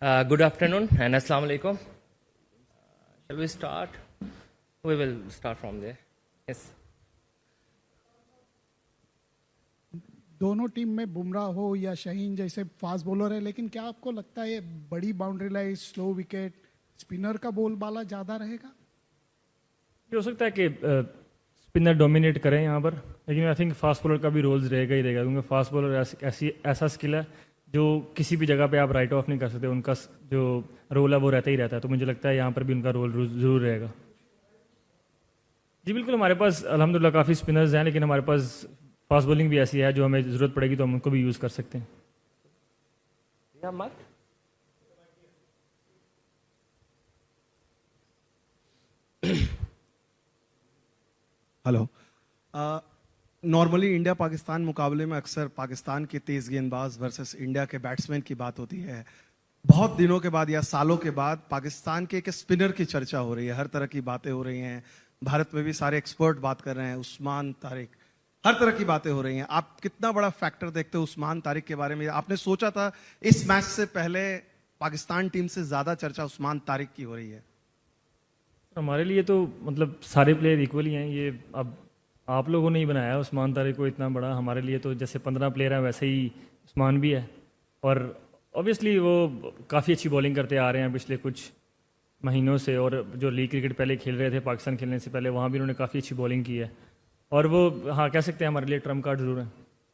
Good afternoon and Assalamu alaikum. Shall we start? We will start from there. Yes. दोनों team में बुमराह हो या शाहीन जैसे फास्ट बॉलर है, लेकिन क्या आपको लगता है ये बड़ी boundary line, slow wicket, spinner का बोलबाला ज़्यादा रहेगा? ये हो सकता है कि स्पिनर डोमिनेट करें यहाँ पर, लेकिन आई थिंक फास्ट बॉलर का भी रोल्स रहेगा ही रहेगा, क्योंकि फास्ट बॉलर ऐसा स्किल है जो किसी भी जगह पे आप राइट ऑफ नहीं कर सकते। उनका जो रोल है वो रहता ही रहता है, तो मुझे लगता है यहाँ पर भी उनका रोल ज़रूर रहेगा। जी बिल्कुल, हमारे पास अल्हम्दुलिल्लाह काफ़ी स्पिनर्स हैं, लेकिन हमारे पास फास्ट बॉलिंग भी ऐसी है जो हमें ज़रूरत पड़ेगी तो हम उनको भी यूज़ कर सकते हैं। Yeah, Mark? Hello. Normally India Pakistan मुकाबले में अक्सर पाकिस्तान के तेज गेंदबाज वर्सेस इंडिया के बैट्समैन की बात होती है। बहुत दिनों के बाद या सालों के बाद पाकिस्तान के एक स्पिनर की चर्चा हो रही है, हर तरह की बातें हो रही हैं। भारत में भी सारे एक्सपर्ट बात कर रहे हैं, उस्मान तारिक, हर तरह की बातें हो रही हैं। आप कितना बड़ा फैक्टर देखते हो उस्मान तारिक के बारे में? आपने सोचा था इस मैच से पहले पाकिस्तान टीम से ज्यादा चर्चा उस्मान तारिक की हो रही है? हमारे लिए तो मतलब सारे प्लेयर इक्वली हैं। ये अब आप लोगों ने ही बनाया उस्मान तारिक को इतना बड़ा। हमारे लिए तो जैसे 15 प्लेयर हैं वैसे ही उस्मान भी है, और ऑब्वियसली वो काफ़ी अच्छी बॉलिंग करते आ रहे हैं पिछले कुछ महीनों से। और जो लीग क्रिकेट पहले खेल रहे थे पाकिस्तान खेलने से पहले, वहाँ भी उन्होंने काफ़ी अच्छी बॉलिंग की है, और वो हाँ कह सकते हैं हमारे लिए ट्रम्प कार्ड जरूर है।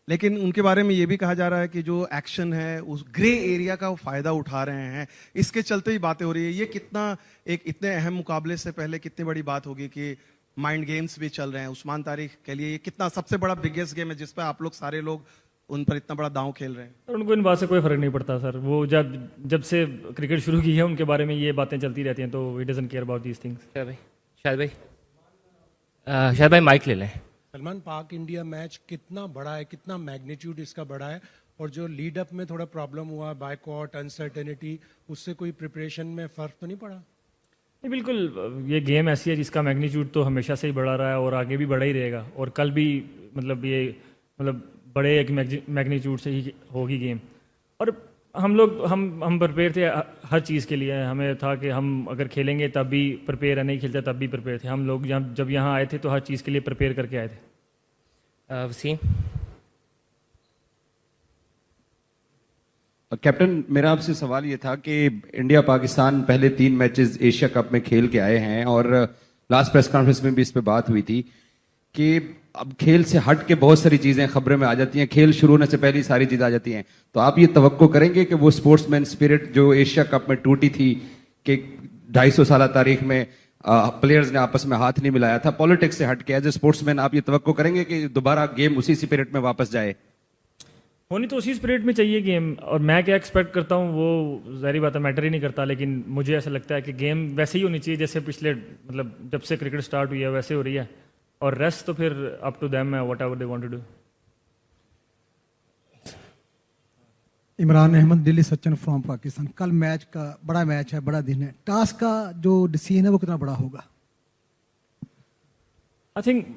लेकिन उनके बारे में ये भी कहा जा रहा है कि जो एक्शन है उस ग्रे एरिया का वो फायदा उठा रहे हैं, इसके चलते ही बातें हो रही है। ये कितना एक इतने अहम मुकाबले से पहले कितनी बड़ी बात होगी कि माइंड गेम्स भी चल रहे हैं उस्मान तारिक के लिए। ये कितना सबसे बड़ा बिगेस्ट गेम है जिस पर आप लोग सारे लोग उन पर इतना बड़ा दांव खेल रहे हैं? और उनको इन बात से कोई फ़र्क नहीं पड़ता सर। वो जब से क्रिकेट शुरू की है उनके बारे में ये बातें चलती रहती हैं, तो it doesn't care about these things. शायद भाई माइक ले लें। सलमान, पाक इंडिया मैच कितना बड़ा है, कितना मैग्नीट्यूड इसका बड़ा है, और जो लीड अप में थोड़ा प्रॉब्लम हुआ, बायकॉट, अनसर्टेनिटी, उससे कोई प्रिपरेशन में फ़र्क तो नहीं पड़ा? नहीं, बिल्कुल ये गेम ऐसी है जिसका मैग्नीट्यूड तो हमेशा से ही बढ़ा रहा है और आगे भी बढ़ा ही रहेगा, और कल भी मतलब बड़े एक मैग्नीट्यूड से ही होगी गेम। और हम प्रिपेयर थे हर चीज़ के लिए। हमें था कि हम अगर खेलेंगे तब भी प्रिपेयर है, नहीं खेलते तब भी प्रिपेयर थे। हम लोग जब यहाँ आए थे तो हर चीज़ के लिए प्रिपेयर करके आए थे। वसीम? कैप्टन, मेरा आपसे सवाल ये था कि इंडिया पाकिस्तान पहले 3 मैचेस एशिया कप में खेल के आए हैं, और लास्ट प्रेस कॉन्फ्रेंस में भी इस पे बात हुई थी कि अब खेल से हट के बहुत सारी चीजें खबरें में आ जाती हैं, खेल शुरू होने से पहले ही सारी चीजें आ जाती हैं। तो आप ये तवक्को करेंगे कि वो स्पोर्ट्समैन स्पिरिट जो एशिया कप में टूटी थी, कि 250 साल तारीख में प्लेयर्स ने आपस में हाथ नहीं मिलाया था, पॉलिटिक्स से हट के एज ए स्पोर्ट्समैन आप ये तवक्को करेंगे कि दोबारा गेम उसी स्पिरिट में वापस जाए? होनी तो उसी स्पिरिट में चाहिए गेम, और मैं क्या एक्सपेक्ट करता हूँ वो ज़ाहिर बात है मैटर ही नहीं करता, लेकिन मुझे ऐसा लगता है कि गेम वैसे ही होनी चाहिए जैसे पिछले मतलब जब से क्रिकेट स्टार्ट हुई है वैसे हो रही है, और रेस्ट तो फिर अप टू देम है, whatever they want to do. Imran Ahmed, Delhi Sachin from Pakistan. कल मैच का बड़ा मैच है, बड़ा दिन है। टास्क का जो डिसीजन है वो कितना बड़ा होगा? आई थिंक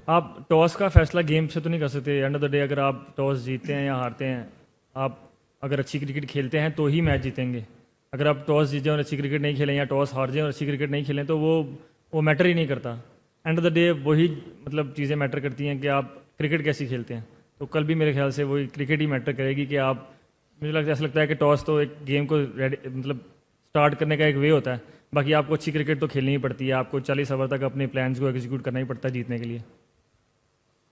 आप टॉस का फैसला गेम से तो नहीं कर सकते। एंड ऑफ द डे अगर आप टॉस जीतते हैं या हारते हैं, आप अगर अच्छी क्रिकेट खेलते हैं तो ही मैच जीतेंगे। अगर आप टॉस जीत जाए और अच्छी क्रिकेट नहीं खेलें, या टॉस हार जाए और अच्छी क्रिकेट नहीं खेलें, तो वो मैटर ही नहीं करता। एंड ऑफ द डे वही मतलब चीज़ें मैटर करती हैं कि आप क्रिकेट कैसी खेलते हैं। तो कल भी मेरे ख्याल से वही क्रिकेट ही मैटर करेगी कि आप, मुझे ऐसा लगता है कि टॉस तो एक गेम को मतलब स्टार्ट करने का एक वे होता है, बाकी आपको अच्छी क्रिकेट तो खेलनी ही पड़ती है। आपको 40 ओवर तक अपने प्लान्स को एग्जीक्यूट करना ही पड़ता है जीतने के लिए।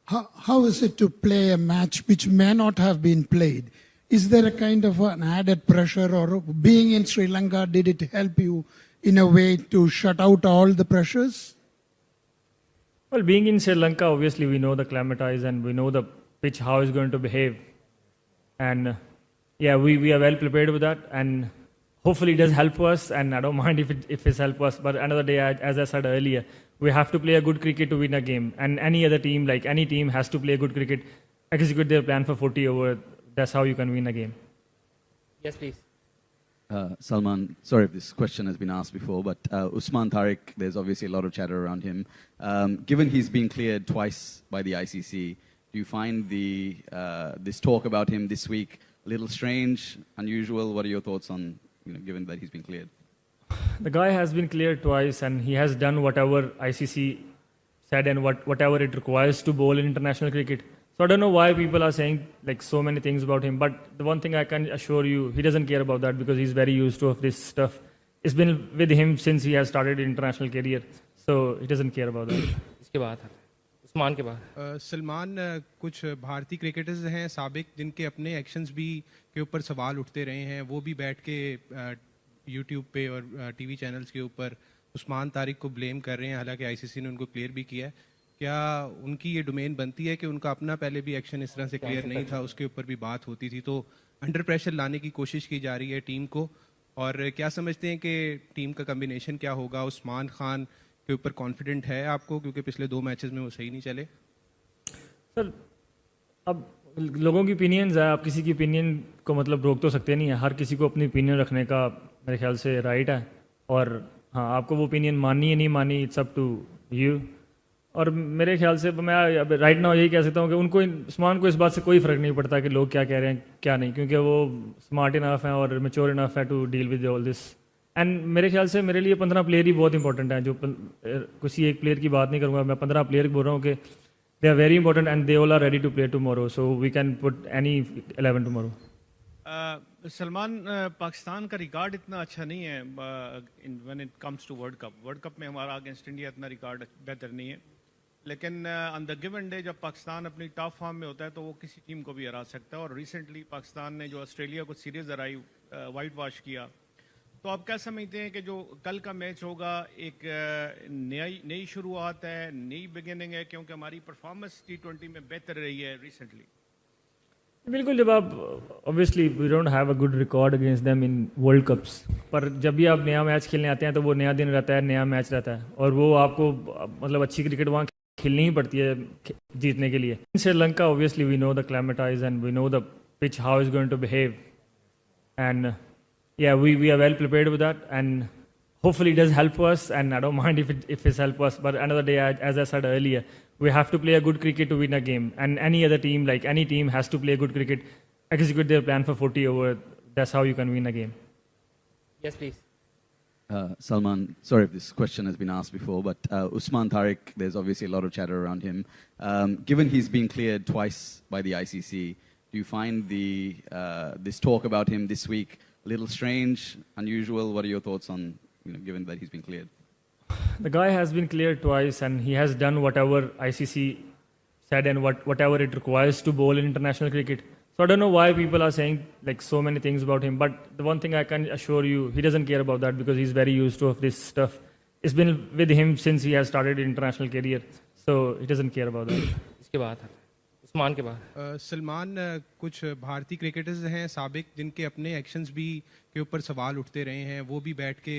How is it to play a match which may not have been played? Is there a kind of an added pressure, or being in Sri Lanka, did it help you in a way to shut out all the pressures? Well, being in Sri Lanka, obviously we know the climatize and we know the pitch, how it's going to behave. And yeah, we are well prepared with that, and hopefully it does help us, and I don't mind if it's help us. But another day, as I said earlier, we have to play a good cricket to win a game. And any other team, like any team, has to play a good cricket, execute their plan for 40 overs. That's how you can win a game. Yes, please. Salman, sorry if this question has been asked before, but Usman Tariq, there's obviously a lot of chatter around him. Given he's been cleared twice by the ICC, do you find this talk about him this week a little strange, unusual? What are your thoughts on given that he's been cleared? The guy has been cleared twice, and he has done whatever ICC said and whatever it requires to bowl in international cricket. So I don't know why people are saying like so many things about him. But the one thing I can assure you, he doesn't care about that because he's very used to of this stuff. It's been with him since he has started his international career, so he doesn't care about that. इसके बाद उस्मान के बाद सलमान, कुछ भारतीय cricketers हैं साबिक जिनके अपने एक्शंस भी के ऊपर सवाल उठते रहे हैं, वो भी बैठ के यूट्यूब पे और टीवी चैनल्स के ऊपर उस्मान तारिक को ब्लेम कर रहे हैं, हालांकि आईसीसी ने उनको क्लियर भी किया है। क्या उनकी ये डोमेन बनती है कि उनका अपना पहले भी एक्शन इस तरह से क्लियर नहीं था, उसके ऊपर भी बात होती थी, तो अंडर प्रेशर लाने की कोशिश की जा रही है टीम को, और क्या समझते हैं कि टीम का कम्बिनेशन क्या होगा? उस्मान खान के ऊपर कॉन्फिडेंट है आपको, क्योंकि पिछले 2 मैचेस में वो सही नहीं चले? सर, अब लोगों की ओपिनियंस है, आप किसी की ओपिनियन को मतलब रोक तो सकते नहीं है। हर किसी को अपनी ओपिनियन रखने का मेरे ख्याल से राइट है, और हाँ, आपको वो ओपिनियन माननी है नहीं माननी, इट्स अप टू यू। और मेरे ख्याल से मैं अब राइट नाउ यही कह सकता हूँ कि उनको उस्मान को इस बात से कोई फ़र्क नहीं पड़ता कि लोग क्या कह रहे हैं क्या नहीं, क्योंकि वो स्मार्ट इनफ है और मेच्योर इनफ है to deal with all this. And मेरे ख्याल से मेरे लिए 15 प्लेयर ही बहुत इंपॉर्टेंट हैं, जो किसी एक प्लेयर की बात नहीं करूँगा, मैं 15 प्लेयर बोल रहा हूँ कि they are very important and they all are ready to play tomorrow, so we can put any 11 tomorrow. Salman, Pakistan का रिकॉर्ड इतना अच्छा नहीं है when it comes to World Cup में हमारा अगेंस्ट इंडिया इतना रिकॉर्ड बेहतर नहीं है, लेकिन ऑन द गिवन डे जब पाकिस्तान अपनी टॉप फॉर्म में होता है तो वो किसी टीम को भी हरा सकता है। और रिसेंटली पाकिस्तान ने जो ऑस्ट्रेलिया को सीरीज हराई, वाइट वॉश किया, तो आप क्या समझते हैं कि जो कल का मैच होगा एक नई शुरुआत है, नई बिगिनिंग है, क्योंकि हमारी परफॉर्मेंस T20 में बेहतर रही है रिसेंटली? बिल्कुल, जब आप obviously we don't have a good record against them in World Cups, पर जब भी आप नया मैच खेलने आते हैं तो वो नया दिन रहता है, नया मैच रहता है, और वो आपको मतलब अच्छी क्रिकेट वहाँ खेलनी ही पड़ती है जीतने के लिए। In Sri Lanka obviously we know the climatise and we know the pitch how is going to behave, and yeah, we are well prepared with that, and hopefully it does help us, and I don't mind if it's help us. But another day, as I said earlier, we have to play a good cricket to win a game, and any other team, like any team, has to play good cricket, execute their plan for 40 over. That's how you can win a game. Yes, please. Salman, sorry if this question has been asked before, but Usman Tariq, there's obviously a lot of chatter around him. Given he's been cleared twice by the ICC, do you find this talk about him this week a little strange, unusual? What are your thoughts on, given that he's been cleared? The guy has been cleared twice, and he has done whatever ICC said and whatever it requires to bowl in international cricket. So I don't know why people are saying like so many things about him. But the one thing I can assure you, he doesn't care about that because he's very used to of this stuff. It's been with him since he has started his international career, so he doesn't care about that. इसके बाद उस्मान के बाद सलमान, कुछ भारतीय cricketers हैं साबिक जिनके अपने एक्शंस भी के ऊपर सवाल उठते रहे हैं, वो भी बैठ के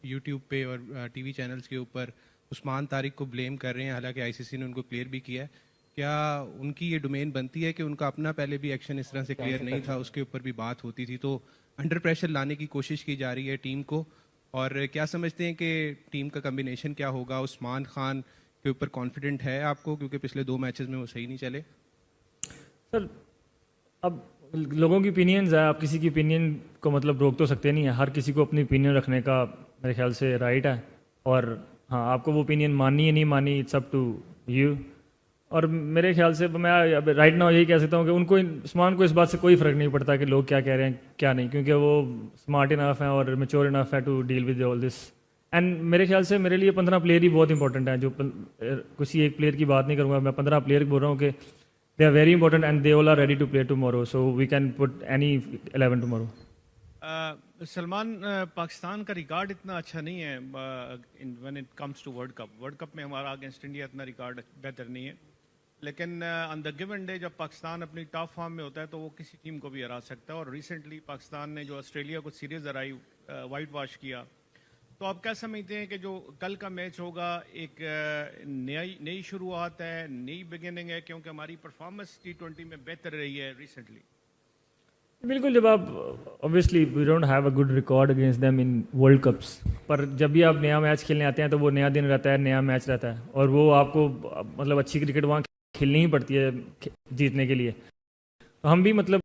यूट्यूब पे और टीवी चैनल्स के ऊपर उस्मान तारिक को ब्लेम कर रहे हैं, हालांकि आईसीसी ने उनको क्लियर भी किया है। क्या उनकी ये डोमेन बनती है कि उनका अपना पहले भी एक्शन इस तरह से क्लियर नहीं था, उसके ऊपर भी बात होती थी, तो अंडर प्रेशर लाने की कोशिश की जा रही है टीम को, और क्या समझते हैं कि टीम का कम्बिनेशन क्या होगा? उस्मान खान के ऊपर कॉन्फिडेंट है आपको, क्योंकि पिछले 2 मैचेस में वो सही नहीं चले? सर, अब लोगों की ओपिनियंस है, आप किसी की ओपिनियन को मतलब रोक तो सकते नहीं है। हर किसी को अपनी ओपिनियन रखने का मेरे ख्याल से राइट है, और हाँ, आपको वो ओपिनियन माननी है नहीं माननी, इट्स अप टू यू। और मेरे ख्याल से मैं अब राइट नाउ यही कह सकता हूँ कि उनको उस्मान को इस बात से कोई फ़र्क नहीं पड़ता कि लोग क्या कह रहे हैं क्या नहीं, क्योंकि वो स्मार्ट इनफ है और मेच्योर इनफ है to deal with all this. And मेरे ख्याल से मेरे लिए 15 प्लेयर ही बहुत इंपॉर्टेंट हैं, जो किसी एक प्लेयर की बात नहीं करूँगा, मैं 15 प्लेयर बोल रहा हूँ कि they are very important and they all are ready to play tomorrow, so we can put any 11 tomorrow. Salman, Pakistan का रिकॉर्ड इतना अच्छा नहीं है when it comes to World Cup में हमारा अगेंस्ट इंडिया इतना रिकॉर्ड बेहतर नहीं है, लेकिन ऑन द गिवन डे जब पाकिस्तान अपनी टॉप फॉर्म में होता है तो वो किसी टीम को भी हरा सकता है। और रिसेंटली पाकिस्तान ने जो ऑस्ट्रेलिया को सीरीज हराई, वाइट वॉश किया, तो आप क्या समझते हैं कि जो कल का मैच होगा एक नई शुरुआत है, नई बिगिनिंग है, क्योंकि हमारी परफॉर्मेंस T20 में बेहतर रही है रिसेंटली? बिल्कुल, जब आप obviously we don't have a good record against them in World Cups, पर जब भी आप नया मैच खेलने आते हैं तो वो नया दिन रहता है, नया मैच रहता है, और वो आपको मतलब अच्छी क्रिकेट वहाँ खेलनी ही पड़ती है जीतने के लिए। तो हम भी मतलब